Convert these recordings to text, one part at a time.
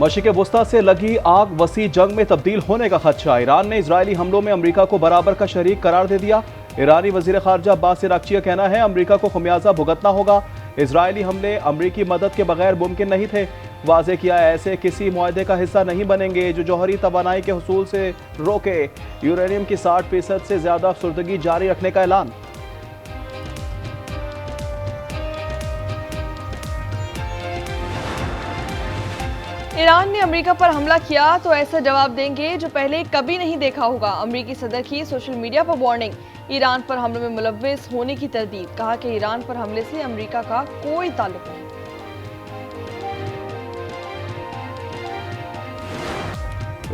मशरिक़ वस्ता से लगी आग वसी जंग में तब्दील होने का खदशा। ईरान ने इजरायली हमलों में अमरीका को बराबर का शरीक करार दे दिया। ईरानी वजीर खारजा अब्बास अरागची का कहना है अमरीका को खमियाजा भुगतना होगा। इजरायली हमले अमरीकी मदद के बगैर मुमकिन नहीं थे। वाज़े किया ऐसे किसी मुआहदे का हिस्सा नहीं बनेंगे जो जौहरी तवानाई के हुसूल से रोके। यूरेनियम की 60% से ज्यादा अफसरदगी जारी रखने का ऐलान। ईरान ने अमेरिका पर हमला किया तो ऐसा जवाब देंगे जो पहले कभी नहीं देखा होगा। अमेरिकी सदर की सोशल मीडिया पर वार्निंग। ईरान पर हमले में मुलव्विस होने की तरदीद। कहा कि ईरान पर हमले से अमेरिका का कोई ताल्लुक नहीं।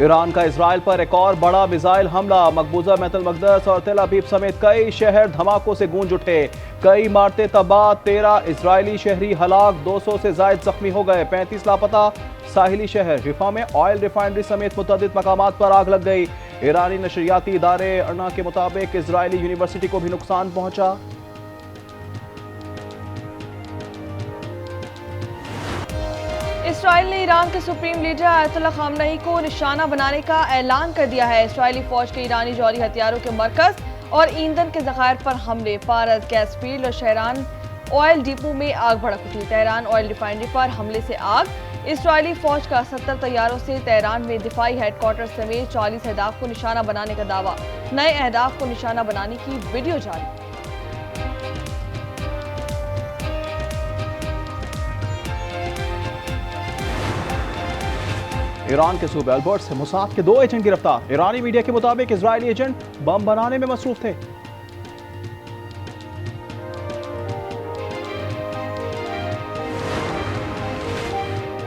ईरान का इजराइल पर एक और बड़ा मिसाइल हमला। मकबूजा बैतुल मक़दस और तेल अवीव समेत कई शहर धमाकों से गूंज उठे। कई इमारतें तबाह, 13 इजरायली शहरी हलाक, 200 से जायद जख्मी हो गए, 35 लापता। साहिली शहर हिफा में ऑयल रिफाइनरी समेत मुतअद्दिद मकामात पर आग लग गई। ईरानी नशरियाती इदारे अर्ना के मुताबिक इजरायली यूनिवर्सिटी को भी नुकसान पहुंचा। इसराइल ने ईरान के सुप्रीम लीडर आयतुल्लाह खामनई को निशाना बनाने का ऐलान कर दिया है। इसराइली फौज के ईरानी जौहरी हथियारों के मरकज और ईंधन के जखायर पर हमले। पारस गैस फील्ड और शहरान ऑयल डिपो में आग भड़क उठी। तेहरान ऑयल रिफाइनरी पर हमले से आग। इसराइली फौज का 70 तैयारों से तेहरान में दिफाई हेडक्वार्टर समेत 40 अहदाफ को निशाना बनाने का दावा। नए अहदाफ को निशाना बनाने की वीडियो जारी। ईरान के सूबे अल्बर्ट से मोसाद के 2 एजेंट गिरफ्तार। ईरानी मीडिया के मुताबिक इजरायली एजेंट बम बनाने में मसरूफ थे।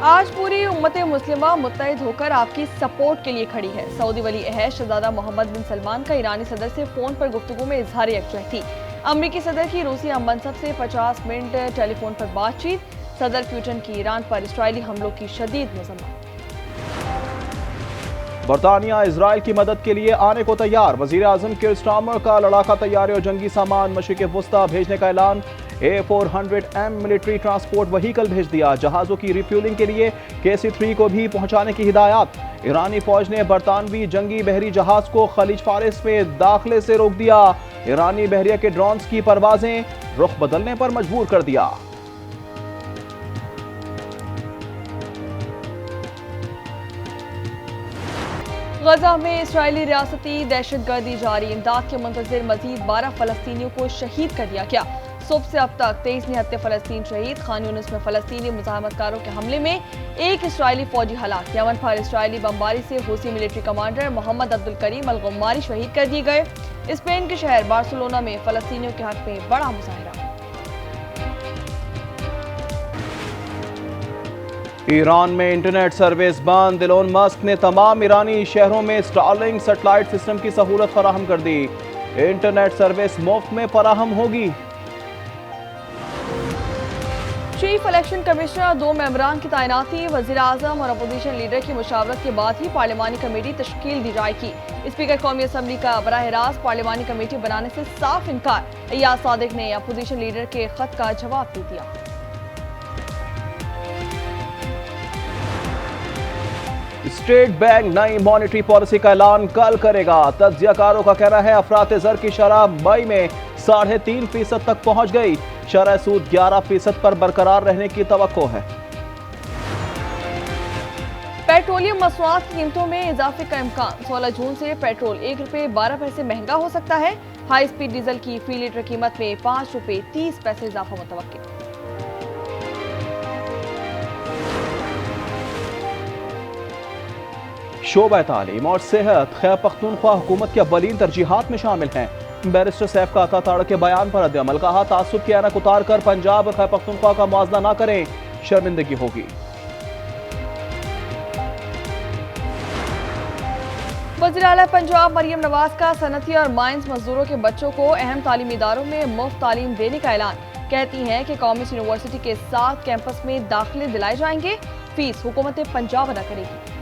आज पूरी उम्मत मुस्लिमा मुत्तहिद होकर आपकी सपोर्ट के लिए खड़ी है। सऊदी वली अहद शहजादा मोहम्मद बिन सलमान का ईरानी सदर से फोन पर गुफ्तगू में इजहार यकजहती। अमरीकी सदर की रूसी हम मनसब से 50 मिनट टेलीफोन पर बातचीत। सदर पुतिन की ईरान पर इसराइली हमलों की शदीद मजम्मत। बरतानिया इजराइल की मदद के लिए आने को तैयार। वजीर आजम कीर स्टारमर का लड़ाका तैयारी और जंगी सामान मशरिक़ वस्ता भेजने का ऐलान। A400M मिलिट्री ट्रांसपोर्ट व्हीकल भेज दिया। जहाजों की रिफ्यूलिंग के लिए KC-3 को भी पहुंचाने की हिदायत। ईरानी फौज ने बरतानवी जंगी बहरी जहाज को खलीज फारिस में दाखिले से रोक दिया। ईरानी बहरिया के ड्रोन्स की परवाजें रुख बदलने पर मजबूर कर दिया। गजा में इसराइली रियासती दहशतगर्दी जारी। इमदाद के मुंतजिर मजीद 12 फलस्तीनियों को शहीद कर दिया गया। सुबह से अब तक 23 निहत्ते फलस्तीन शहीद। खान यूनिस में फलस्तीनी मुजाहमतकारों के हमले में एक इसराइली फौजी हलाक। यमन पर इसराइली बमबारी से Houthi military commander Mohammed Abdul Karim al Ghamari शहीद कर दिए गए। स्पेन के शहर बार्सिलोना में फलस्तीनियों के हक में बड़ा मुजाहरा। ईरान में इंटरनेट सर्विस बंद। इलोन मस्क ने तमाम ईरानी शहरों में स्टारलिंक सैटेलाइट सिस्टम की सहूलत फराहम कर दी। इंटरनेट सर्विस मुफ्त में फराहम होगी। चीफ इलेक्शन कमिश्नर 2 मेंबरान की तैनाती। वजीर आजम और अपोजिशन लीडर की मुशावरत के बाद ही पार्लिमानी कमेटी तश्कील दी जाएगी। स्पीकर कौमी असम्बली का बराह रास्त पार्लिमानी कमेटी बनाने से साफ इनकार। अय्याज सादिक ने अपोजिशन लीडर के खत का जवाब दे दिया। स्टेट बैंक नई मॉनेटरी पॉलिसी का ऐलान कल करेगा। तज्जियाकारों का कहना है अफरात ज़र की शरह मई में 3.5% तक पहुंच गई। शरह सूद 11% पर बरकरार रहने की तवक्को है। पेट्रोलियम मसनूआत की कीमतों में इजाफे का इम्कान। 16 जून से पेट्रोल ₹1.12 महंगा हो सकता है। हाई स्पीड डीजल की फी लीटर कीमत में ₹5.30 इजाफा मुतवक्किल। शोबा तालीम और सेहत खैबर पख्तूनख्वा हुकूमत की अव्वलीन तरजीहात में शामिल हैं। बैरिस्टर सैफ का अता ताड़ के बयान पर रद्द-ए-अमल। कहा तासुब की ऐनक उतार कर पंजाब और खैबर पख्तूनख्वा का मुआवजा न करें, शर्मिंदगी होगी। वज़ीर आला पंजाब मरियम नवाज का सनती और माइंस मजदूरों के बच्चों को अहम तालीमी इदारों में मुफ्त तालीम देने का ऐलान। कहती हैं कि कॉमर्स यूनिवर्सिटी के 7 कैंपस में दाखिले दिलाए जाएंगे, फीस हुकूमत पंजाब अदा करेगी।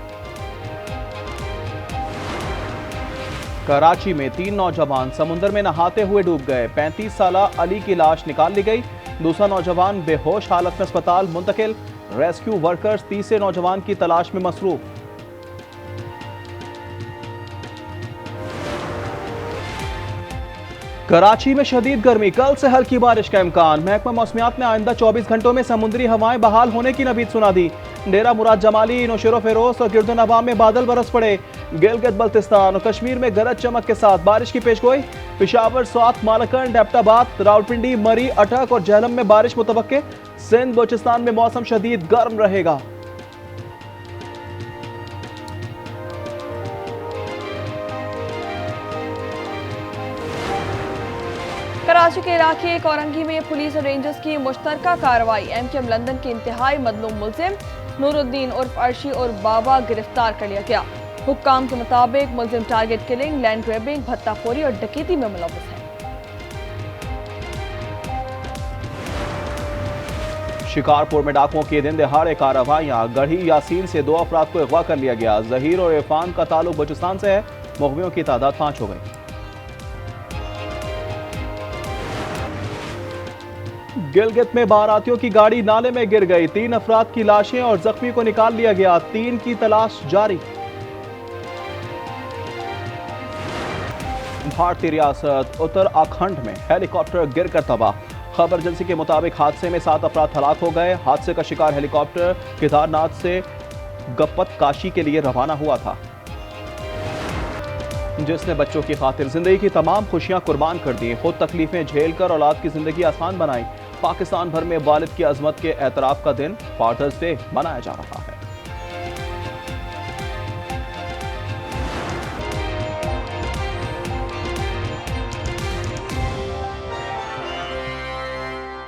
कराची में 3 नौजवान समुद्र में नहाते हुए डूब गए। 35 साला अली की लाश निकाल ली गई। दूसरा नौजवान बेहोश हालत में अस्पताल मुंतकिल। रेस्क्यू वर्कर्स तीसरे नौजवान की तलाश में मसरूफ। कराची में शदीद गर्मी, कल से हल्की बारिश का इम्कान। महकमा मौसमियात ने आइंदा 24 घंटों में समुद्री हवाएं बहाल होने की नवीद सुना दी। डेरा मुराद जमाली, नौशेरो फेरोज और गिरदोनवा में बादल बरस पड़े। गिलगित बल्तिस्तान और कश्मीर में गरज चमक के साथ बारिश की पेशगोई। पेशावर, स्वात, मालकंड, एबटाबाद, रावलपिंडी, मरी, अटक और झेलम में बारिश मुतवक्के। सिंध, बलूचिस्तान में मौसम शदीद गर्म रहेगा। कराची के इलाके कोरंगी में पुलिस और रेंजर्स की मुश्तरका कार्रवाई। एमकेएम लंदन के इंतहाई मजलूम मुलजिम नूरुद्दीन उर्फ अर्शी और बाबा गिरफ्तार कर लिया गया। हुक्काम के मुताबिक मुलजिम टारगेट किलिंग, लैंड ग्रैबिंग, भत्ताखोरी और डकैती में मुलव्वस है। शिकारपुर में डाकुओं की दिन दहाड़े कार्रवाइयां। गढ़ी यासीन से 2 अफराद को अगवा कर लिया गया। जहीर और इरफान का ताल्लुक बलूचिस्तान से है। मुग़वियों की तादाद 5 हो गई। गिलगित में बारातियों की गाड़ी नाले में गिर गई। 3 अफराद की लाशें और जख्मी को निकाल लिया गया। 3 की तलाश जारी। भारतीय रियासत उत्तराखंड में हेलीकॉप्टर गिरकर तबाह। खबर एजेंसी के मुताबिक हादसे में 7 अफराद हलाक हो गए। हादसे का शिकार हेलीकॉप्टर केदारनाथ से गप्पत काशी के लिए रवाना हुआ था, जिसने बच्चों की खातिर जिंदगी की तमाम खुशियां कुर्बान कर दी। खुद तकलीफें झेलकर औलाद की जिंदगी आसान बनाई। पाकिस्तान भर में वालिद की अजमत के एतराफ का दिन फादर्स डे मनाया जा रहा है।